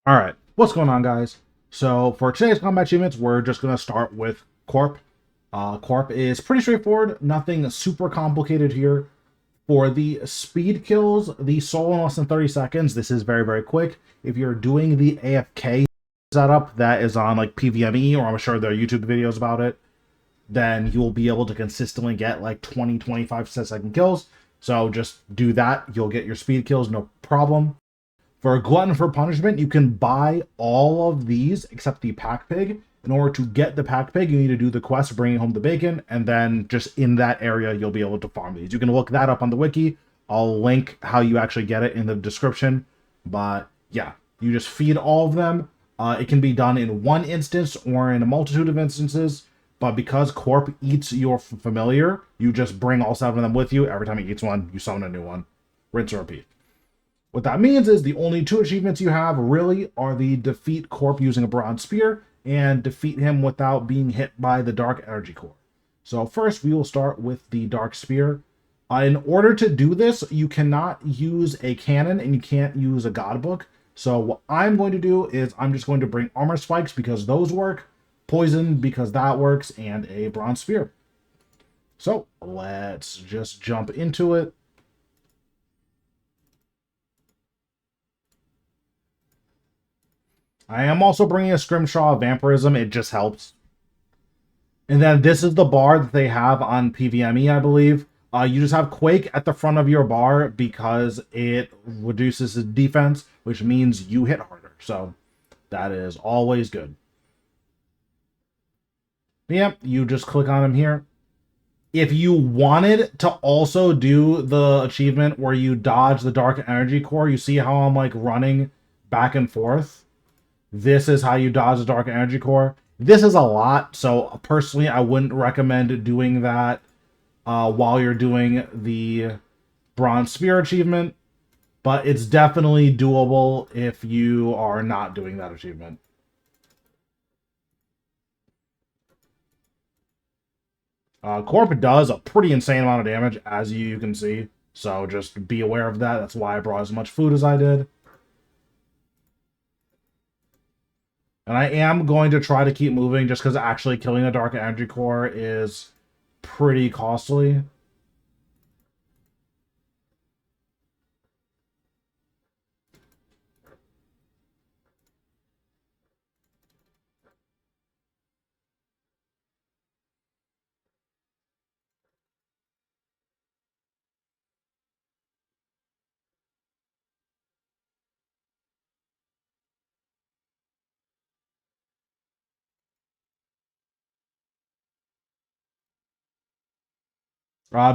Alright, what's going on, guys? So, for today's combat achievements, we're just going to start with Corp. Corp is pretty straightforward, nothing super complicated here. For the speed kills, the soul in less than 30 seconds, this is very, very quick. If you're doing the AFK setup that is on like PVME, or I'm sure there are YouTube videos about it, then you'll be able to consistently get like 20-25 second kills. So just do that, you'll get your speed kills, no problem. For a glutton for punishment, you can buy all of these except the pack pig. In order to get the pack pig, you need to do the quest bringing home the bacon, and then just in that area, you'll be able to farm these. You can look that up on the wiki. I'll link how you actually get it in the description. But yeah, you just feed all of them. It can be done in one instance or in a multitude of instances. But because Corp eats your familiar, you just bring all 7 of them with you. Every time he eats one, you summon a new one. Rinse and repeat. What that means is the only 2 achievements you have really are the defeat Corp using a bronze spear and defeat him without being hit by the dark energy core. So first we will start with the dark spear. In order to do this, you cannot use a cannon and you can't use a god book. So what I'm going to do is I'm just going to bring armor spikes because those work, poison because that works, and a bronze spear. So let's just jump into it. I am also bringing a Scrimshaw of Vampirism. It just helps. And then this is the bar that they have on PVME, I believe. You just have Quake at the front of your bar because it reduces the defense, which means you hit harder. So that is always good. Yep, you just click on him here. If you wanted to also do the achievement where you dodge the Dark Energy Core, you see how I'm like running back and forth? This is how you dodge the Dark Energy Core. This is a lot, so personally, I wouldn't recommend doing that while you're doing the Bronze Spear achievement, but it's definitely doable if you are not doing that achievement. Corp does a pretty insane amount of damage, as you can see, so just be aware of that. That's why I brought as much food as I did. And I am going to try to keep moving just because actually killing the Dark Energy Core is pretty costly.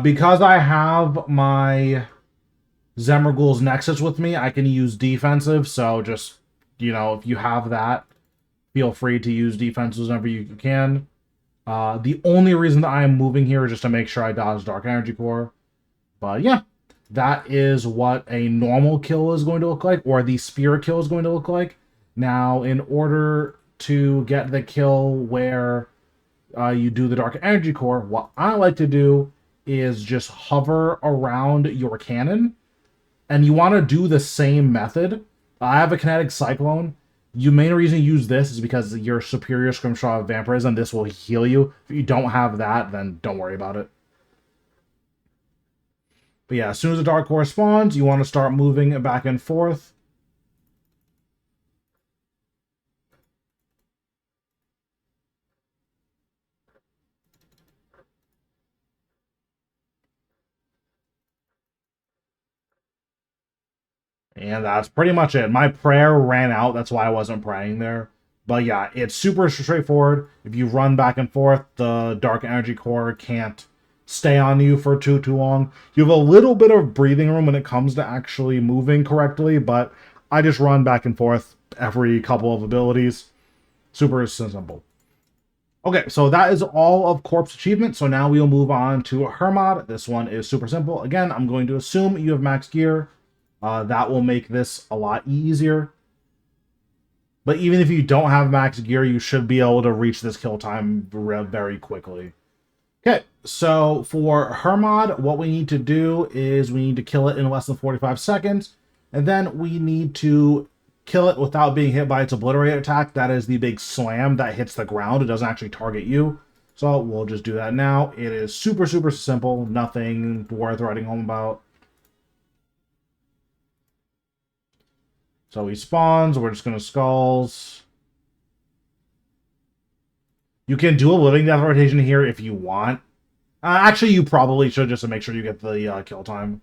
Because I have my Zemmergul's Nexus with me, I can use defensive, so just, you know, if you have that, feel free to use defenses whenever you can. The only reason that I am moving here is just to make sure I dodge Dark Energy Core. But yeah, that is what a normal kill is going to look like, or the Spirit kill is going to look like. Now, in order to get the kill where you do the Dark Energy Core, what I like to do is just hover around your cannon, and you want to do the same method. I have a Kinetic Cyclone. The main reason you use this is because your Superior Scrimshaw of Vampirism, this will heal you. If you don't have that, then don't worry about it. But yeah, as soon as the Dark Core spawns, you want to start moving back and forth. And that's pretty much it. My prayer ran out. That's why I wasn't praying there. But yeah, it's super straightforward. If you run back and forth, the Dark Energy Core can't stay on you for too long. You have a little bit of breathing room when it comes to actually moving correctly, but I just run back and forth every couple of abilities. Super simple. Okay, so that is all of Corp's achievement. So now we'll move on to Hermod. This one is super simple. Again, I'm going to assume you have max gear. That will make this a lot easier. But even if you don't have max gear, you should be able to reach this kill time very quickly. Okay, so for Hermod, what we need to do is we need to kill it in less than 45 seconds. And then we need to kill it without being hit by its obliterate attack. That is the big slam that hits the ground. It doesn't actually target you. So we'll just do that now. It is super, super simple. Nothing worth writing home about. So he spawns. We're just going to skulls. You can do a living death rotation here if you want. Actually, you probably should just to make sure you get the kill time.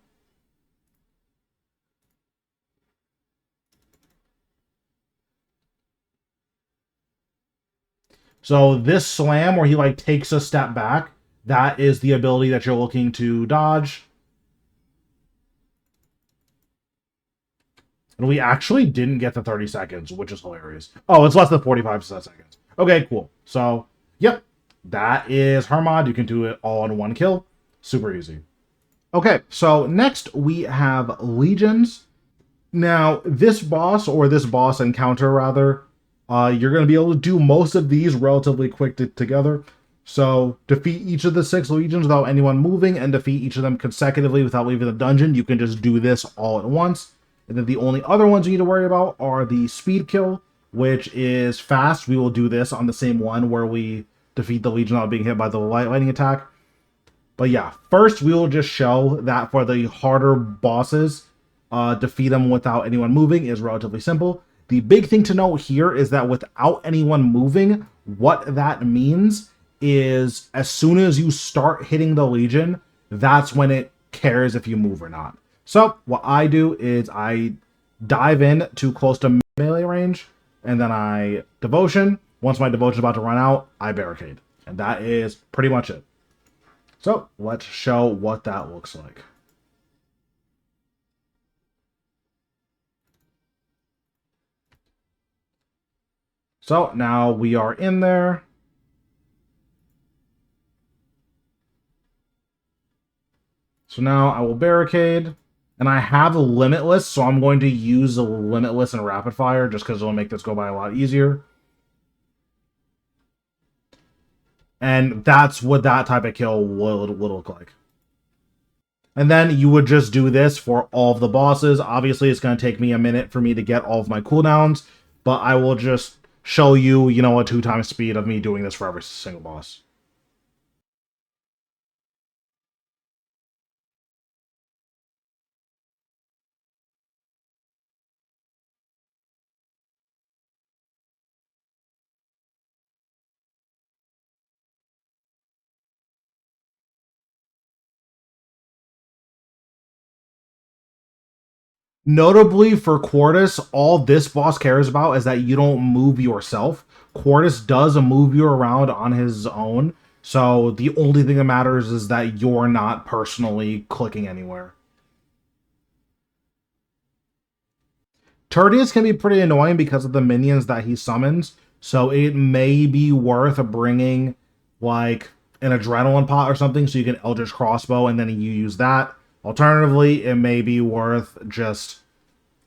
So this slam where he like takes a step back, that is the ability that you're looking to dodge. And we actually didn't get the 30 seconds, which is hilarious. Oh, it's less than 45 seconds. Okay, cool. So, yep, that is Hermod. You can do it all in one kill. Super easy. Okay, so next we have Legions. Now, this boss, or this boss encounter rather, you're going to be able to do most of these relatively quick together. So, defeat each of the 6 Legions without anyone moving, and defeat each of them consecutively without leaving the dungeon. You can just do this all at once. And then the only other ones you need to worry about are the speed kill, which is fast. We will do this on the same one where we defeat the Legion without being hit by the lightning attack. But yeah, first we will just show that for the harder bosses, defeat them without anyone moving is relatively simple. The big thing to note here is that without anyone moving, what that means is as soon as you start hitting the Legion, that's when it cares if you move or not. So what I do is I dive in to close to melee range, and then I devotion. Once my devotion is about to run out, I barricade. And that is pretty much it. So let's show what that looks like. So now we are in there. So now I will barricade. And I have Limitless, so I'm going to use the Limitless and Rapid Fire just because it'll make this go by a lot easier. And that's what that type of kill will look like. And then you would just do this for all of the bosses. Obviously, it's going to take me a minute for me to get all of my cooldowns, but I will just show you, a 2x speed of me doing this for every single boss. Notably for Quartus, all this boss cares about is that you don't move yourself. Quartus does move you around on his own, so the only thing that matters is that you're not personally clicking anywhere. Tertius can be pretty annoying because of the minions that he summons, so it may be worth bringing, like, an adrenaline pot or something so you can Eldritch Crossbow and then you use that. Alternatively, it may be worth just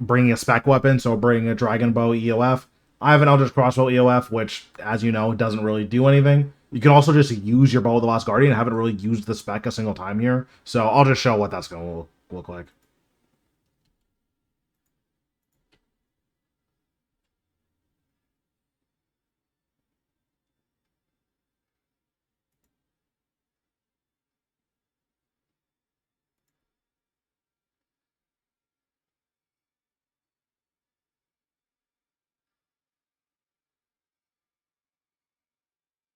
bringing a spec weapon, so bringing a Dragon Bow EOF. I have an Eldritch Crossbow EOF, which, as you know, doesn't really do anything. You can also just use your Bow of the Last Guardian. I haven't really used the spec a single time here, so I'll just show what that's going to look like.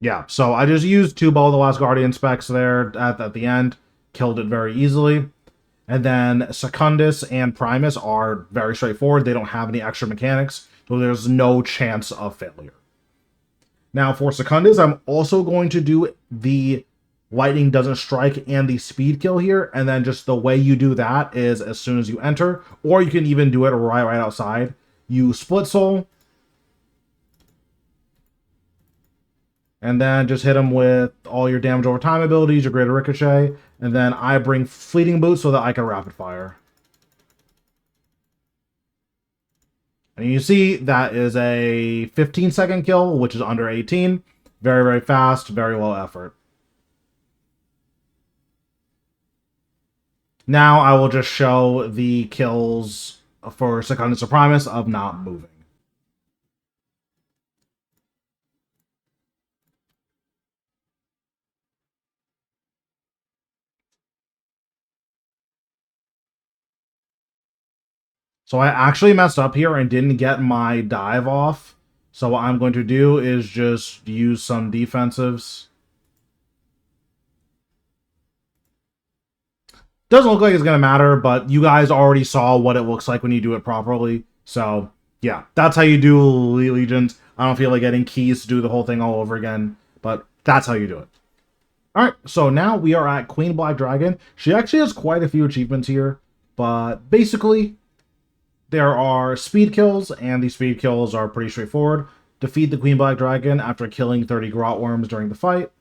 Yeah, so I just used 2 Bow of the Last Guardian specs there at the end. Killed it very easily. And then Secundus and Primus are very straightforward. They don't have any extra mechanics, so there's no chance of failure. Now for Secundus, I'm also going to do the lightning doesn't strike and the speed kill here, and then just the way you do that is as soon as you enter, or you can even do it right outside. You split soul, and then just hit him with all your damage over time abilities, your greater ricochet, and then I bring fleeting boots so that I can rapid fire. And you see that is a 15-second kill, which is under 18. Very, very fast, very low effort. Now I will just show the kills for Secundus or Primus of not moving. So I actually messed up here and didn't get my dive off. So what I'm going to do is just use some defensives. Doesn't look like it's going to matter, but you guys already saw what it looks like when you do it properly. So, yeah, that's how you do Legions. I don't feel like getting keys to do the whole thing all over again, but that's how you do it. Alright, so now we are at Queen Black Dragon. She actually has quite a few achievements here, but basically, there are speed kills, and these speed kills are pretty straightforward. Defeat the Queen Black Dragon after killing 30 grotworms during the fight.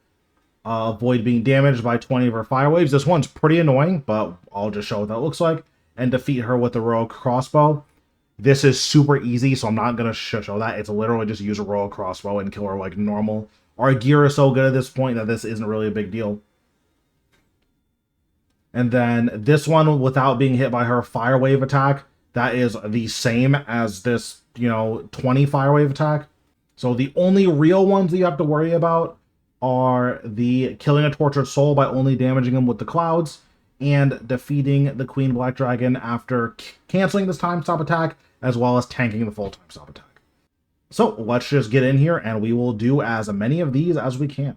Avoid being damaged by 20 of her fire waves. This one's pretty annoying, but I'll just show what that looks like. And defeat her with the royal crossbow. This is super easy, so I'm not going to show that. It's literally just use a royal crossbow and kill her like normal. Our gear is so good at this point that this isn't really a big deal. And then this one, without being hit by her fire wave attack, that is the same as this, 20 fire wave attack. So the only real ones that you have to worry about are the killing a tortured soul by only damaging him with the clouds, and defeating the Queen Black Dragon after canceling this time stop attack, as well as tanking the full time stop attack. So let's just get in here and we will do as many of these as we can.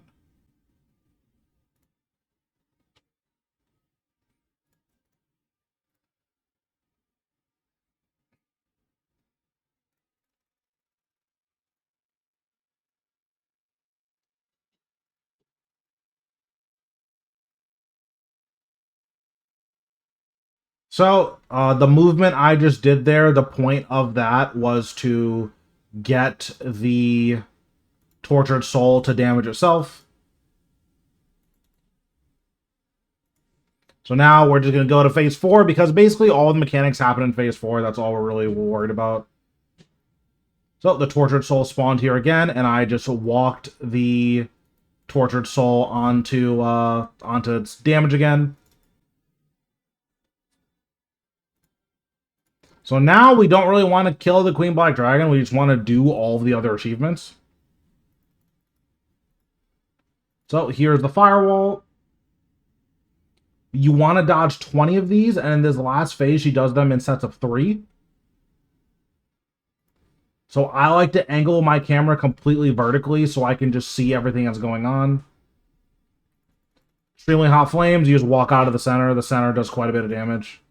So, the movement I just did there, the point of that was to get the tortured soul to damage itself. So now we're just going to go to phase 4, because basically all the mechanics happen in phase 4. That's all we're really worried about. So the tortured soul spawned here again, and I just walked the tortured soul onto its damage again. So now we don't really want to kill the Queen Black Dragon. We just want to do all of the other achievements. So here's the firewall. You want to dodge 20 of these, and in this last phase, she does them in sets of 3. So I like to angle my camera completely vertically so I can just see everything that's going on. Extremely hot flames, you just walk out of the center. The center does quite a bit of damage.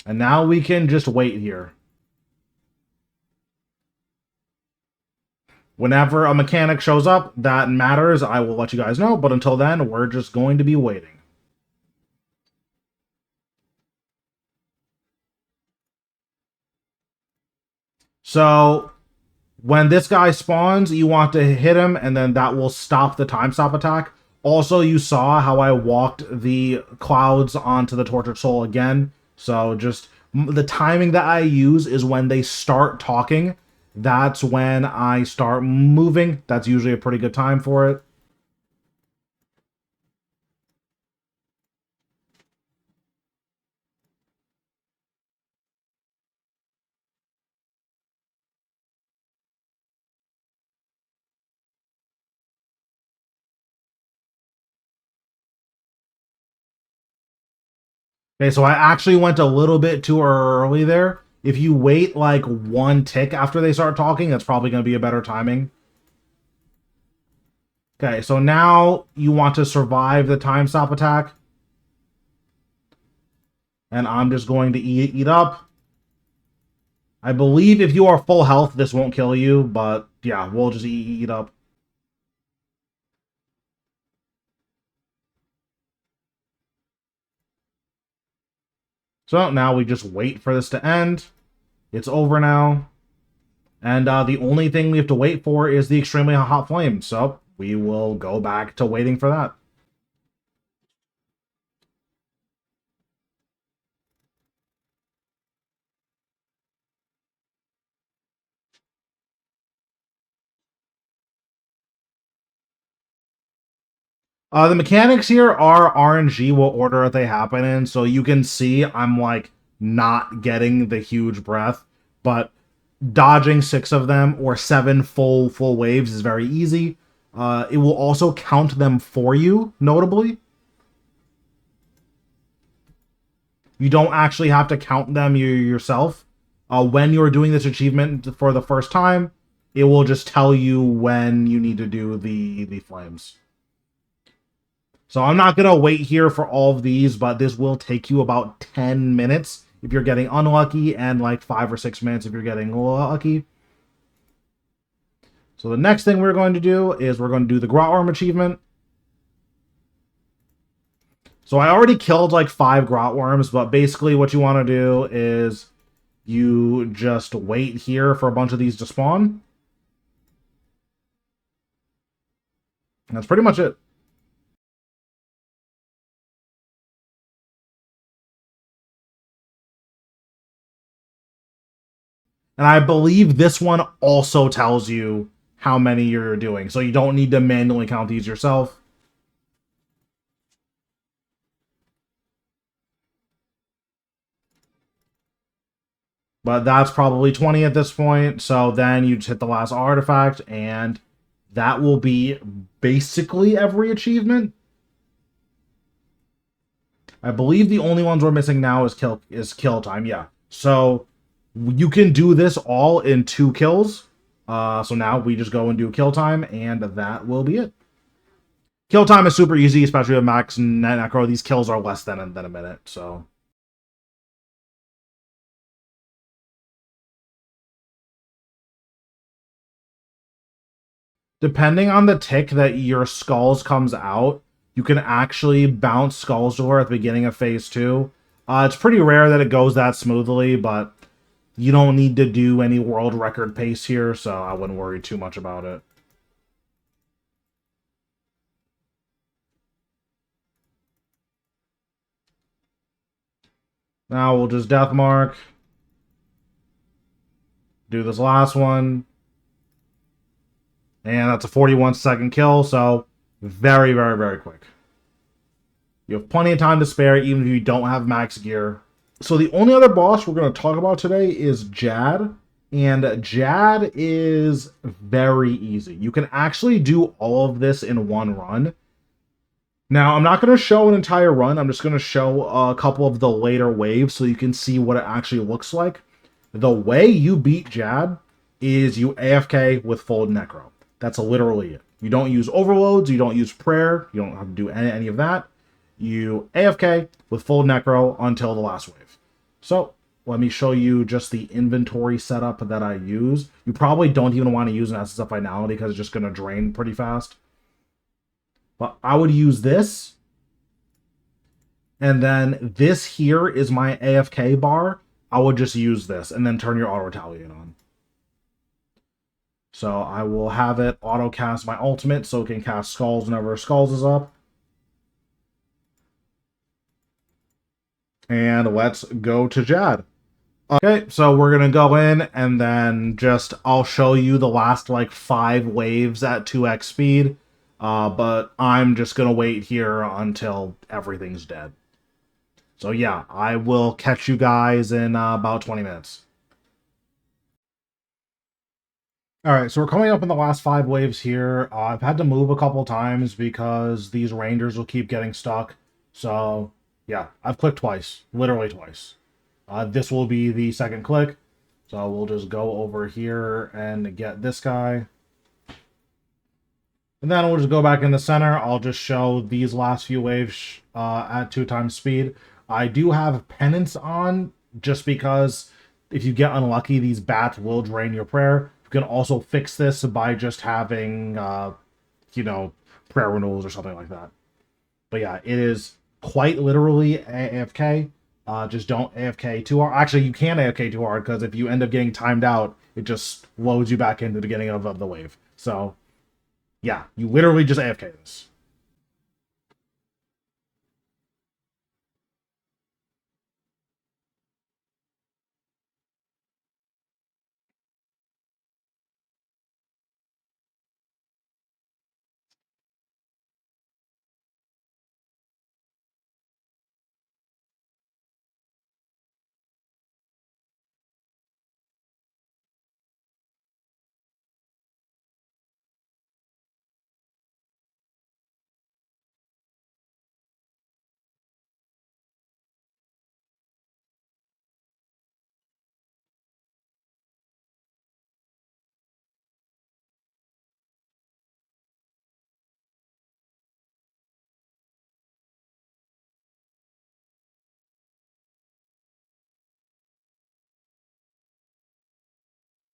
And now we can just wait here. Whenever a mechanic shows up that matters, I will let you guys know. But until then, we're just going to be waiting. So, when this guy spawns, you want to hit him, and then that will stop the time stop attack. Also, you saw how I walked the clouds onto the tortured soul again. So just the timing that I use is when they start talking. That's when I start moving. That's usually a pretty good time for it. Okay, so I actually went a little bit too early there. If you wait like one tick after they start talking, that's probably going to be a better timing. Okay, so now you want to survive the time stop attack. And I'm just going to eat up. I believe if you are full health, this won't kill you, but yeah, we'll just eat up. So now we just wait for this to end. It's over now. And the only thing we have to wait for is the extremely hot flame. So we will go back to waiting for that. The mechanics here are RNG, what order they happen in. So you can see I'm like not getting the huge breath, but dodging 6 of them or 7 full waves is very easy. It will also count them for you, notably. You don't actually have to count them yourself. When you're doing this achievement for the first time, it will just tell you when you need to do the flames. So I'm not going to wait here for all of these, but this will take you about 10 minutes if you're getting unlucky, and like 5 or 6 minutes if you're getting lucky. So the next thing we're going to do is we're going to do the grotworm achievement. So I already killed like 5 grotworms, but basically what you want to do is you just wait here for a bunch of these to spawn. And that's pretty much it. And I believe this one also tells you how many you're doing, so you don't need to manually count these yourself. But that's probably 20 at this point, so then you just hit the last artifact, and that will be basically every achievement. I believe the only ones we're missing now is kill time, yeah. So you can do this all in 2 kills. So now we just go and do kill time, and that will be it. Kill time is super easy, especially with max necro. These kills are less than a minute, so. Depending on the tick that your skulls comes out, you can actually bounce skulls to her at the beginning of phase 2. It's pretty rare that it goes that smoothly, but you don't need to do any world record pace here, so I wouldn't worry too much about it. Now we'll just death mark. Do this last one. And that's a 41-second kill, so very, very, very quick. You have plenty of time to spare, even if you don't have max gear. So the only other boss we're going to talk about today is Jad. And Jad is very easy. You can actually do all of this in one run. Now, I'm not going to show an entire run. I'm just going to show a couple of the later waves so you can see what it actually looks like. The way you beat Jad is you AFK with full necro. That's literally it. You don't use overloads. You don't use prayer. You don't have to do any of that. You AFK with full necro until the last wave. So let me show you just the inventory setup that I use. You probably don't even want to use an Essence of Finality because it's just going to drain pretty fast. But I would use this. And then this here is my AFK bar. I would just use this and then turn your auto retaliate on. So I will have it auto cast my ultimate so it can cast Skulls whenever Skulls is up. And let's go to Jad. Okay, so we're going to go in and then just, I'll show you the last like 5 waves at 2x speed. But I'm just going to wait here until everything's dead. So yeah, I will catch you guys in about 20 minutes. Alright, so we're coming up in the last 5 waves here. I've had to move a couple times because these rangers will keep getting stuck. So yeah, I've clicked twice. Literally twice. This will be the second click. So we'll just go over here and get this guy. And then we'll just go back in the center. I'll just show these last few waves at 2 times speed. I do have penance on just because if you get unlucky, these bats will drain your prayer. You can also fix this by just having, you know, prayer renewals or something like that. But yeah, it is quite literally AFK. Just don't AFK too hard. Actually, you can AFK too hard because if you end up getting timed out, it just loads you back into the beginning of the wave. So yeah, you literally just AFK this.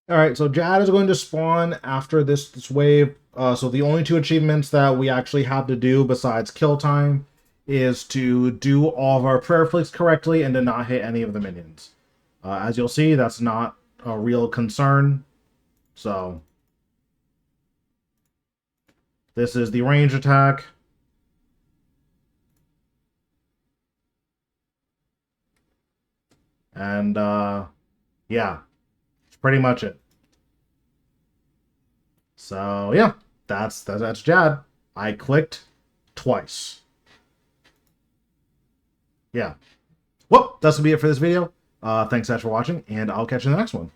Alright, so Jad is going to spawn after this wave. So the only two achievements that we actually have to do besides kill time is to do all of our prayer flicks correctly and to not hit any of the minions. As you'll see, that's not a real concern. So this is the range attack. And yeah, that's pretty much it. So yeah, that's Jad. I clicked twice. Yeah. Well, that's gonna be it for this video. Thanks so much for watching, and I'll catch you in the next one.